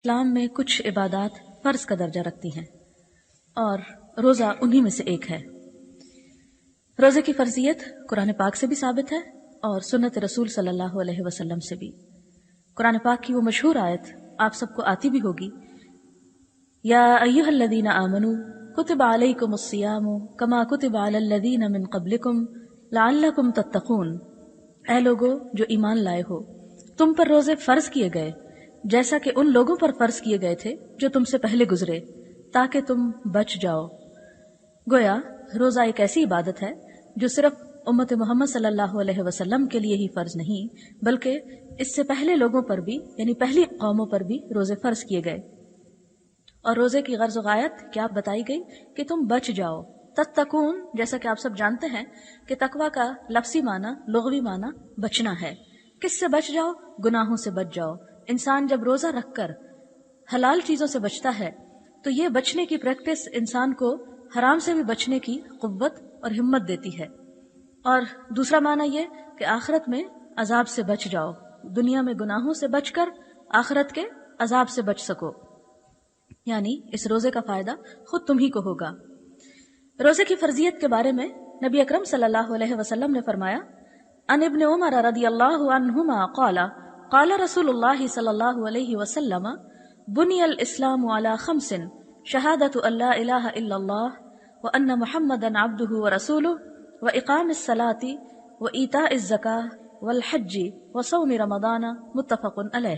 اسلام میں کچھ عبادات فرض کا درجہ رکھتی ہیں اور روزہ انہی میں سے ایک ہے۔ روزے کی فرضیت قرآن پاک سے بھی ثابت ہے اور سنت رسول صلی اللہ علیہ وسلم سے بھی۔ قرآن پاک کی وہ مشہور آیت آپ سب کو آتی بھی ہوگی، یا ایھا الذین آمنوا کتب علیکم الصیام کما کتب علی الذین من قبلکم لعلکم تتقون، اے لوگو جو ایمان لائے ہو، تم پر روزے فرض کیے گئے جیسا کہ ان لوگوں پر فرض کیے گئے تھے جو تم سے پہلے گزرے تاکہ تم بچ جاؤ۔ گویا روزہ ایک ایسی عبادت ہے جو صرف امت محمد صلی اللہ علیہ وسلم کے لیے ہی فرض نہیں بلکہ اس سے پہلے لوگوں پر بھی، یعنی پہلی قوموں پر بھی روزے فرض کیے گئے۔ اور روزے کی غرض و غایت کیا بتائی گئی کہ تم بچ جاؤ۔ تتقون، جیسا کہ آپ سب جانتے ہیں کہ تقوی کا لفظی معنی، لغوی معنی بچنا ہے۔ کس سے بچ جاؤ؟ گناہوں سے بچ جاؤ۔ انسان جب روزہ رکھ کر حلال چیزوں سے بچتا ہے تو یہ بچنے کی پریکٹس انسان کو حرام سے بھی بچنے کی قوت اور ہمت دیتی ہے۔ اور دوسرا معنی یہ کہ آخرت میں عذاب سے بچ جاؤ، دنیا میں گناہوں سے بچ کر آخرت کے عذاب سے بچ سکو، یعنی اس روزے کا فائدہ خود تم ہی کو ہوگا۔ روزے کی فرضیت کے بارے میں نبی اکرم صلی اللہ علیہ وسلم نے فرمایا، ان ابن عمر رضی اللہ عنہما قال قال رسول اللہ صلی اللہ علیہ وسلم بنی الاسلام علی خمس شہادت ان لا الہ الا اللہ وان محمدا عبدہ ورسولہ واقام الصلاۃ وایتاء الزکاۃ والحج وصوم رمضان، متفق علیہ۔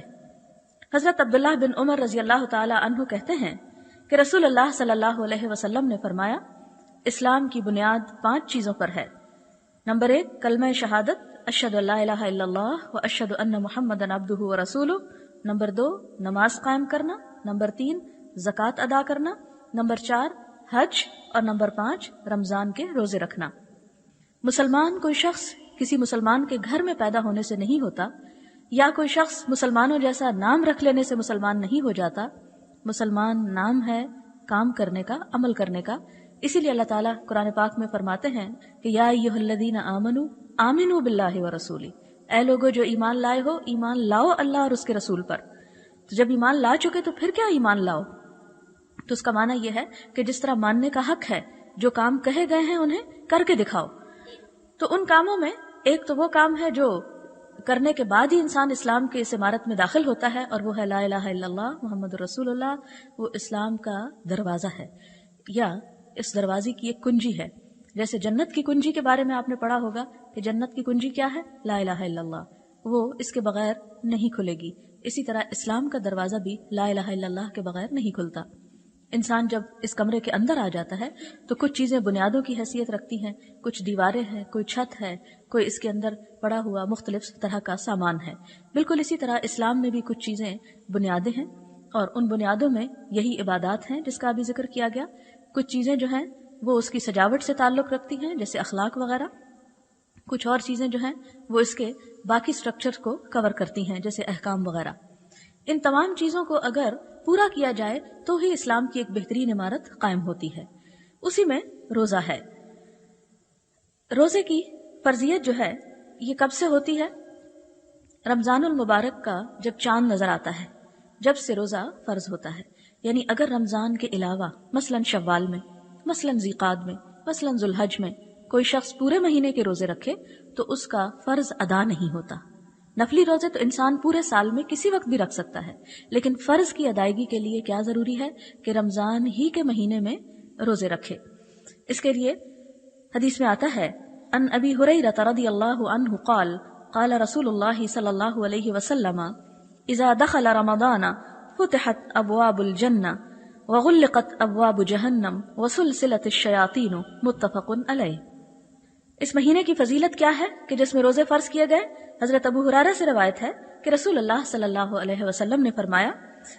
حضرت عبداللہ بن عمر رضی اللہ تعالی عنہ کہتے ہیں کہ رسول اللہ صلی اللہ علیہ وسلم نے فرمایا، اسلام کی بنیاد 5 چیزوں پر ہے۔ نمبر 1 کلمہ شہادت، اشہد ان لا الہ الا اللہ و اشہد ان محمدا عبدہ ورسولہ۔ نمبر 2 نماز قائم کرنا۔ نمبر 3 زکوٰۃ ادا کرنا۔ نمبر 4 حج، اور نمبر 5 رمضان کے روزے رکھنا۔ مسلمان کوئی شخص کسی مسلمان کے گھر میں پیدا ہونے سے نہیں ہوتا، یا کوئی شخص مسلمانوں جیسا نام رکھ لینے سے مسلمان نہیں ہو جاتا۔ مسلمان نام ہے کام کرنے کا، عمل کرنے کا۔ اسی لیے اللہ تعالیٰ قرآن پاک میں فرماتے ہیں کہ یا ایھا الذین آمنوا آمنوا باللہ ورسولہ، اے لوگو جو ایمان لائے ہو، ایمان لاؤ اللہ اور اس کے رسول پر۔ تو جب ایمان لا چکے تو پھر کیا ایمان لاؤ؟ تو اس کا معنی یہ ہے کہ جس طرح ماننے کا حق ہے، جو کام کہے گئے ہیں انہیں کر کے دکھاؤ۔ تو ان کاموں میں ایک تو وہ کام ہے جو کرنے کے بعد ہی انسان اسلام کے اس عمارت میں داخل ہوتا ہے، اور وہ ہے لا الہ الا اللہ محمد رسول اللہ۔ وہ اسلام کا دروازہ ہے، یا اس دروازے کی ایک کنجی ہے۔ جیسے جنت کی کنجی کے بارے میں آپ نے پڑھا ہوگا کہ جنت کی کنجی کیا ہے؟ لا الہ الا اللہ، وہ اس کے بغیر نہیں کھلے گی۔ اسی طرح اسلام کا دروازہ بھی لا الہ الا اللہ کے بغیر نہیں کھلتا۔ انسان جب اس کمرے کے اندر آ جاتا ہے تو کچھ چیزیں بنیادوں کی حیثیت رکھتی ہیں، کچھ دیواریں ہیں، کوئی چھت ہے، کوئی اس کے اندر پڑا ہوا مختلف طرح کا سامان ہے۔ بالکل اسی طرح اسلام میں بھی کچھ چیزیں بنیادیں ہیں، اور ان بنیادوں میں یہی عبادات ہیں جس کا ابھی ذکر کیا گیا۔ کچھ چیزیں جو ہیں وہ اس کی سجاوٹ سے تعلق رکھتی ہیں، جیسے اخلاق وغیرہ۔ کچھ اور چیزیں جو ہیں وہ اس کے باقی سٹرکچر کو کور کرتی ہیں، جیسے احکام وغیرہ۔ ان تمام چیزوں کو اگر پورا کیا جائے تو ہی اسلام کی ایک بہترین عمارت قائم ہوتی ہے۔ اسی میں روزہ ہے۔ روزے کی فرضیت جو ہے یہ کب سے ہوتی ہے؟ رمضان المبارک کا جب چاند نظر آتا ہے، جب سے روزہ فرض ہوتا ہے۔ یعنی اگر رمضان کے علاوہ مثلاً شوال میں، مثلاً ذیقعد میں، مثلاً ذوالحج میں کوئی شخص پورے مہینے کے روزے رکھے تو اس کا فرض ادا نہیں ہوتا۔ نفلی روزے تو انسان پورے سال میں کسی وقت بھی رکھ سکتا ہے، لیکن فرض کی ادائیگی کے لیے کیا ضروری ہے کہ رمضان ہی کے مہینے میں روزے رکھے۔ اس کے لیے حدیث میں آتا ہے، ان ابی ہریرہ رضی اللہ عنہ قال قال رسول اللہ صلی اللہ علیہ وسلم اذا دخل رمضان فتحت ابواب الجنہ وغلقت ابواب جہنم وسلسلت الشیاطین، متفق علیہ۔ اس مہینے کی فضیلت کیا ہے کہ جس میں روزے فرض کیے گئے؟ حضرت ابو ہریرہ سے روایت ہے کہ رسول اللہ صلی اللہ علیہ وسلم نے فرمایا،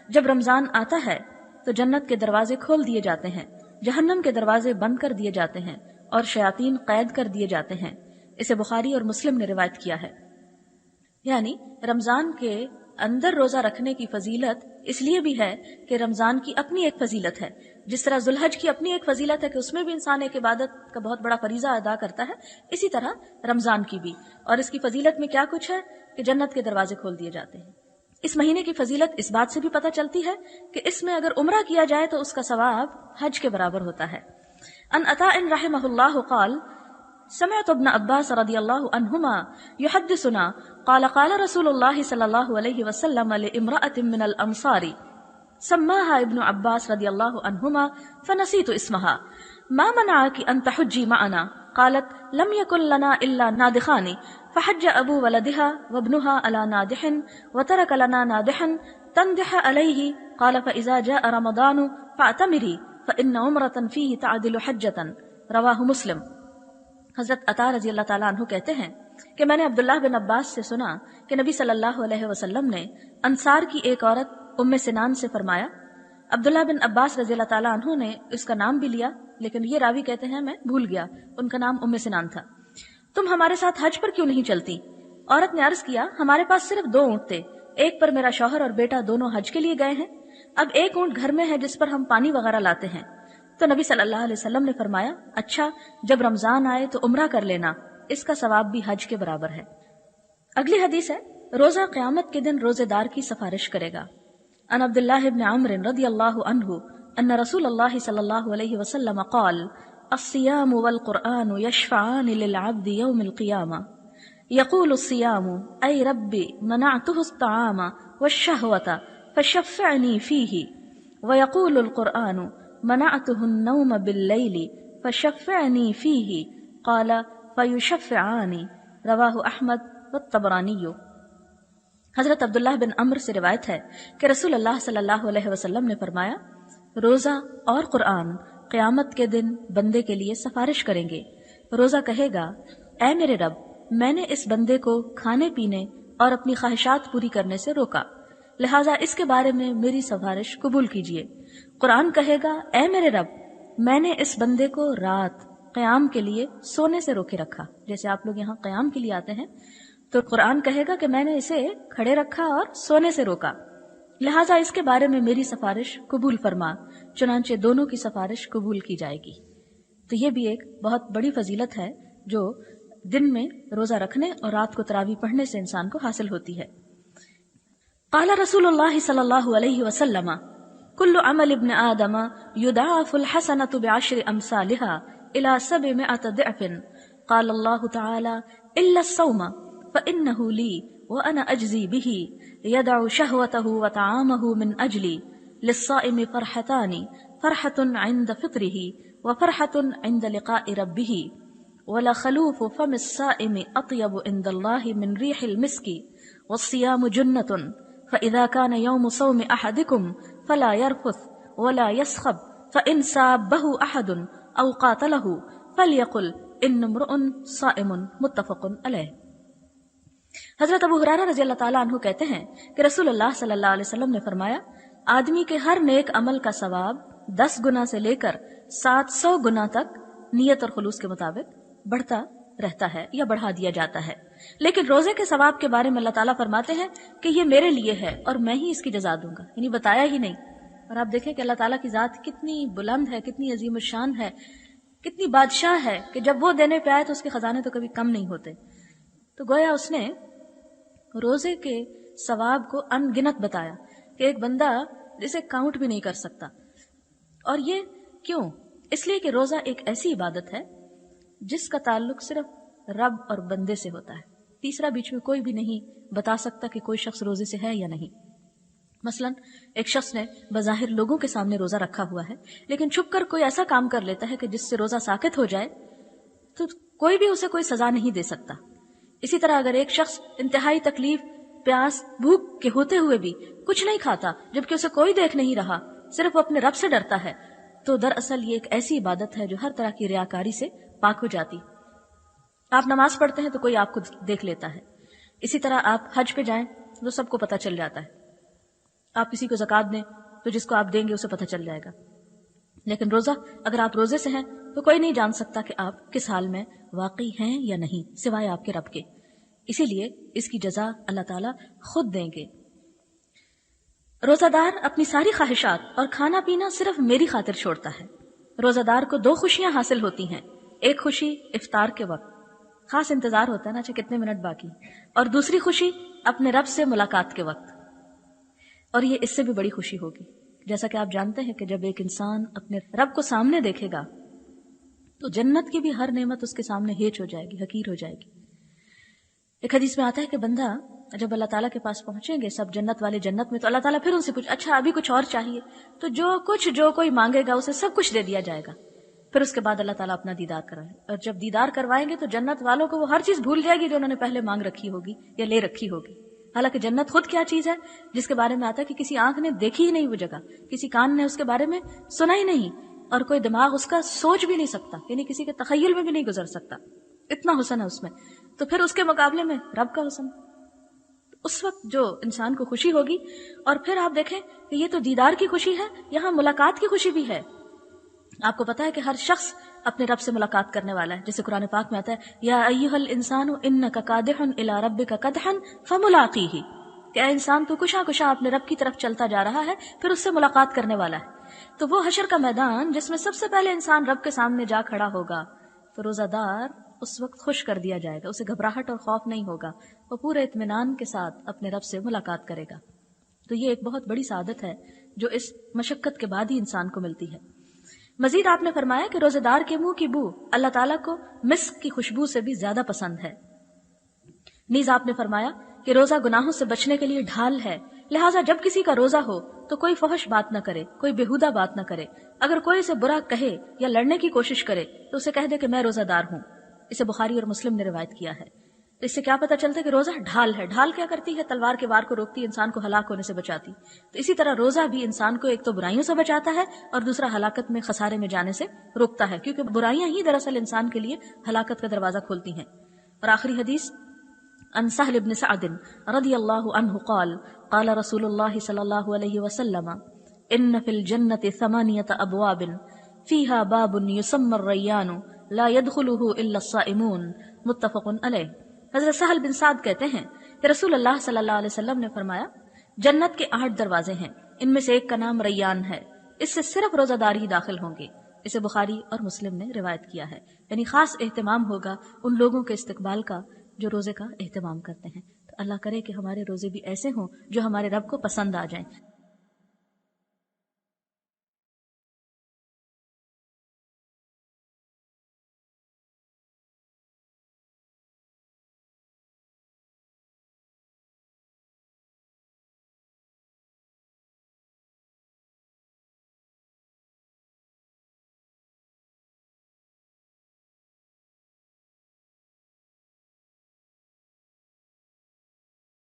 جب رمضان آتا ہے تو جنت کے دروازے کھول دیے جاتے ہیں، جہنم کے دروازے بند کر دیے جاتے ہیں، اور شیاطین قید کر دیے جاتے ہیں۔ اسے بخاری اور مسلم نے روایت کیا ہے۔ یعنی رمضان کے اندر روزہ رکھنے کی فضیلت اس لیے بھی ہے کہ رمضان کی اپنی ایک فضیلت ہے، جس طرح ذوالحج کی اپنی ایک فضیلت ہے کہ اس میں بھی انسان ایک عبادت کا بہت بڑا فریضہ ادا کرتا ہے، اسی طرح رمضان کی بھی۔ اور اس کی فضیلت میں کیا کچھ ہے کہ جنت کے دروازے کھول دیے جاتے ہیں۔ اس مہینے کی فضیلت اس بات سے بھی پتہ چلتی ہے کہ اس میں اگر عمرہ کیا جائے تو اس کا ثواب حج کے برابر ہوتا ہے۔ ان عطاء رحمہ اللہ قال سمعت ابن عباس رضی اللہ عنہما يحدثنا قال قال رسول اللہ صلی اللہ علیہ وسلم لامرأة من الانصار سماها ابن عباس رضی اللہ عنہما فنسیت اسمها ما منعك ان تحجي معنا قالت لم يكن لنا الا نادخان فحج ابو ولدها وابنها على نادح وترك لنا نادحا تندح عليه قال فاذا جاء رمضان فاعتمري فان عمرة فيه تعدل حجة رواہ مسلم۔ حضرت عطا رضی اللہ تعالیٰ عنہ کہتے ہیں کہ میں نے عبداللہ بن عباس سے سنا کہ نبی صلی اللہ علیہ وسلم نے انصار کی ایک عورت ام سنان سے فرمایا۔ عبداللہ بن عباس رضی اللہ تعالیٰ عنہ نے اس کا نام بھی لیا، لیکن یہ راوی کہتے ہیں میں بھول گیا، ان کا نام ام سنان تھا۔ تم ہمارے ساتھ حج پر کیوں نہیں چلتی؟ عورت نے عرض کیا ہمارے پاس صرف 2 اونٹ تھے، ایک پر میرا شوہر اور بیٹا دونوں حج کے لیے گئے ہیں، اب ایک اونٹ گھر میں ہے جس پر ہم پانی وغیرہ لاتے ہیں۔ تو نبی صلی اللہ علیہ وسلم نے فرمایا اچھا جب رمضان آئے تو عمرہ کر لینا، اس کا ثواب بھی حج کے برابر ہے۔ اگلی حدیث ہے روزہ قیامت کے دن روزے دار کی سفارش کرے گا۔ ان عبداللہ بن عمرو رضی اللہ عنہ ان رسول اللہ صلی اللہ علیہ وسلم قال الصيام والقرآن يشفعان للعبد يوم القيامة يقول الصيام أي ربي منعته الطعام والشهوة فشفعني فيه ويقول القرآن منعته النوم بالليل فشفعني فيه قال فيشفعان رواہ احمد والطبرانی۔ حضرت عبداللہ بن عمرو سے روایت ہے کہ رسول اللہ صلی اللہ علیہ وسلم نے فرمایا روزہ اور قرآن قیامت کے دن بندے کے لیے سفارش کریں گے۔ روزہ کہے گا اے میرے رب میں نے اس بندے کو کھانے پینے اور اپنی خواہشات پوری کرنے سے روکا، لہٰذا اس کے بارے میں میری سفارش قبول کیجیے۔ قرآن کہے گا اے میرے رب میں نے اس بندے کو رات قیام کے لیے سونے سے روکے رکھا، جیسے آپ لوگ یہاں قیام کے لیے آتے ہیں تو قرآن کہے گا کہ میں نے اسے کھڑے رکھا اور سونے سے روکا، لہٰذا اس کے بارے میں میری سفارش قبول فرما، چنانچہ دونوں کی سفارش قبول کی جائے گی۔ تو یہ بھی ایک بہت بڑی فضیلت ہے جو دن میں روزہ رکھنے اور رات کو تراویح پڑھنے سے انسان کو حاصل ہوتی ہے۔ قال رسول اللہ صلی اللہ علیہ وسلم کل عمل ابن آدم یضاعف الحسنة بعشر امثالها الى 700 ضعف قال اللہ تعالی الا الصوم فانه لی وانا اجزی به يدع شهوته وطعامه من اجلی للصائم فرحتان فرحة عند فطره وفرحة عند لقاء ربه ولخلوف فم الصائم اطيب عند الله من ريح المسك والصيام جنة فإذا كان يوم صوم أحدكم فلا يرفث ولا يسخب فإن سابه أحد أو قاتله فليقل إن امرؤ صائم متفق علیہ۔ حضرت ابو ہریرہ رضی اللہ تعالیٰ عنہ کہتے ہیں کہ رسول اللہ صلی اللہ علیہ وسلم نے فرمایا آدمی کے ہر نیک عمل کا ثواب 10 گنا سے لے کر 700 گنا تک نیت اور خلوص کے مطابق بڑھتا رہتا ہے یا بڑھا دیا جاتا ہے، لیکن روزے کے ثواب کے بارے میں اللہ تعالیٰ فرماتے ہیں کہ یہ میرے لیے ہے اور میں ہی اس کی جزا دوں گا، یعنی بتایا ہی نہیں۔ اور آپ دیکھیں کہ اللہ تعالیٰ کی ذات کتنی بلند ہے، کتنی عظیم الشان ہے، کتنی بادشاہ ہے کہ جب وہ دینے پہ آئے تو اس کے خزانے تو کبھی کم نہیں ہوتے۔ تو گویا اس نے روزے کے ثواب کو ان گنت بتایا کہ ایک بندہ جسے کاؤنٹ بھی نہیں کر سکتا۔ اور یہ کیوں؟ اس لیے کہ روزہ ایک ایسی عبادت ہے جس کا تعلق صرف رب اور بندے سے ہوتا ہے، تیسرا بیچ میں کوئی بھی نہیں بتا سکتا کہ کوئی شخص روزے سے ہے یا نہیں۔ مثلا ایک شخص نے بظاہر لوگوں کے سامنے روزہ رکھا ہوا ہے، لیکن چھپ کر کوئی ایسا کام کر لیتا ہے کہ جس سے روزہ ساقط ہو جائے تو کوئی بھی اسے کوئی سزا نہیں دے سکتا۔ اسی طرح اگر ایک شخص انتہائی تکلیف، پیاس، بھوک کے ہوتے ہوئے بھی کچھ نہیں کھاتا جبکہ اسے کوئی دیکھ نہیں رہا، صرف وہ اپنے رب سے ڈرتا ہے، تو دراصل یہ ایک ایسی عبادت ہے جو ہر طرح کی ریاکاری سے پاک ہو جاتی۔ آپ نماز پڑھتے ہیں تو کوئی آپ کو دیکھ لیتا ہے، اسی طرح آپ حج پہ جائیں تو سب کو پتہ چل جاتا ہے، آپ کسی کو زکوٰۃ دیں تو جس کو آپ دیں گے اسے پتہ چل جائے گا۔ لیکن روزہ اگر آپ روزے سے ہیں تو کوئی نہیں جان سکتا کہ آپ کس حال میں واقعی ہیں یا نہیں سوائے آپ کے رب کے، اسی لیے اس کی جزا اللہ تعالیٰ خود دیں گے۔ روزہ دار اپنی ساری خواہشات اور کھانا پینا صرف میری خاطر چھوڑتا ہے۔ روزہ دار کو 2 خوشیاں حاصل ہوتی ہیں، ایک خوشی افطار کے وقت، خاص انتظار ہوتا ہے نا اچھا کتنے منٹ باقی، اور دوسری خوشی اپنے رب سے ملاقات کے وقت۔ اور یہ اس سے بھی بڑی خوشی ہوگی. جیسا کہ آپ جانتے ہیں کہ جب ایک انسان اپنے رب کو سامنے دیکھے گا تو جنت کی بھی ہر نعمت اس کے سامنے ہیچ ہو جائے گی، حقیر ہو جائے گی. ایک حدیث میں آتا ہے کہ بندہ جب اللہ تعالیٰ کے پاس پہنچیں گے سب جنت والے جنت میں، تو اللہ تعالیٰ پھر ان سے پوچھ اچھا ابھی کچھ اور چاہیے؟ تو جو کوئی مانگے گا اسے سب کچھ دے دیا جائے گا. پھر اس کے بعد اللہ تعالیٰ اپنا دیدار کرائے، اور جب دیدار کروائیں گے تو جنت والوں کو وہ ہر چیز بھول جائے گی جو انہوں نے پہلے مانگ رکھی ہوگی یا لے رکھی ہوگی. حالانکہ جنت خود کیا چیز ہے جس کے بارے میں آتا ہے کہ کسی آنکھ نے دیکھی ہی نہیں وہ جگہ، کسی کان نے اس کے بارے میں سنا ہی نہیں، اور کوئی دماغ اس کا سوچ بھی نہیں سکتا، یعنی کسی کے تخیل میں بھی نہیں گزر سکتا. اتنا حسن ہے اس میں. تو پھر اس کے مقابلے میں رب کا حسن. اس وقت جو انسان کو خوشی ہوگی. اور پھر آپ دیکھیں کہ یہ تو دیدار کی خوشی ہے، یہاں ملاقات کی خوشی بھی ہے. آپ کو پتا ہے کہ ہر شخص اپنے رب سے ملاقات کرنے والا ہے، جیسے قرآن پاک میں آتا ہے یا ایھا الانسان انک کادح الی ربک کدحا فملاقیہ، کہ اے انسان تو کشا کشا اپنے رب کی طرف چلتا جا رہا ہے، پھر اس سے ملاقات کرنے والا ہے. تو وہ حشر کا میدان جس میں سب سے پہلے انسان رب کے سامنے جا کھڑا ہوگا، تو روزہ دار اس وقت خوش کر دیا جائے گا، اسے گھبراہٹ اور خوف نہیں ہوگا، وہ پورے اطمینان کے ساتھ اپنے رب سے ملاقات کرے گا. تو یہ ایک بہت بڑی سعادت ہے جو اس مشقت کے بعد ہی انسان کو ملتی ہے. مزید آپ نے فرمایا کہ روزے دار کے منہ کی بو اللہ تعالیٰ کو مسک کی خوشبو سے بھی زیادہ پسند ہے. نیز آپ نے فرمایا کہ روزہ گناہوں سے بچنے کے لیے ڈھال ہے، لہٰذا جب کسی کا روزہ ہو تو کوئی فحش بات نہ کرے، کوئی بےہودہ بات نہ کرے. اگر کوئی اسے برا کہے یا لڑنے کی کوشش کرے تو اسے کہہ دے کہ میں روزہ دار ہوں. اسے بخاری اور مسلم نے روایت کیا ہے. تو اس سے کیا پتہ چلتا ہے کہ روزہ ڈھال ہے. ڈھال کیا کرتی ہے؟ تلوار کے وار کو روکتی ہے، انسان کو ہلاک ہونے سے بچاتی. تو اسی طرح روزہ بھی انسان کو ایک تو برائیوں سے بچاتا ہے اور دوسرا ہلاکت میں، خسارے میں جانے سے روکتا ہے، کیونکہ برائیاں ہی دراصل انسان کے لیے ہلاکت کا دروازہ کھولتی ہیں. اور آخری حدیث عن سہل بن سعد رضی اللہ عنہ قال قال رسول اللہ صلی اللہ علیہ وسلم ان فی الجنة 8 ابواب فیہا باب یسمى الریان لا يدخلہ الا الصائمون متفق علیہ. حضرت سہل بن سعد کہتے ہیں کہ رسول اللہ صلی اللہ علیہ وسلم نے فرمایا جنت کے 8 دروازے ہیں، ان میں سے ایک کا نام ریان ہے، اس سے صرف روزہ دار ہی داخل ہوں گے. اسے بخاری اور مسلم نے روایت کیا ہے. یعنی خاص اہتمام ہوگا ان لوگوں کے استقبال کا جو روزے کا اہتمام کرتے ہیں. تو اللہ کرے کہ ہمارے روزے بھی ایسے ہوں جو ہمارے رب کو پسند آ جائیں.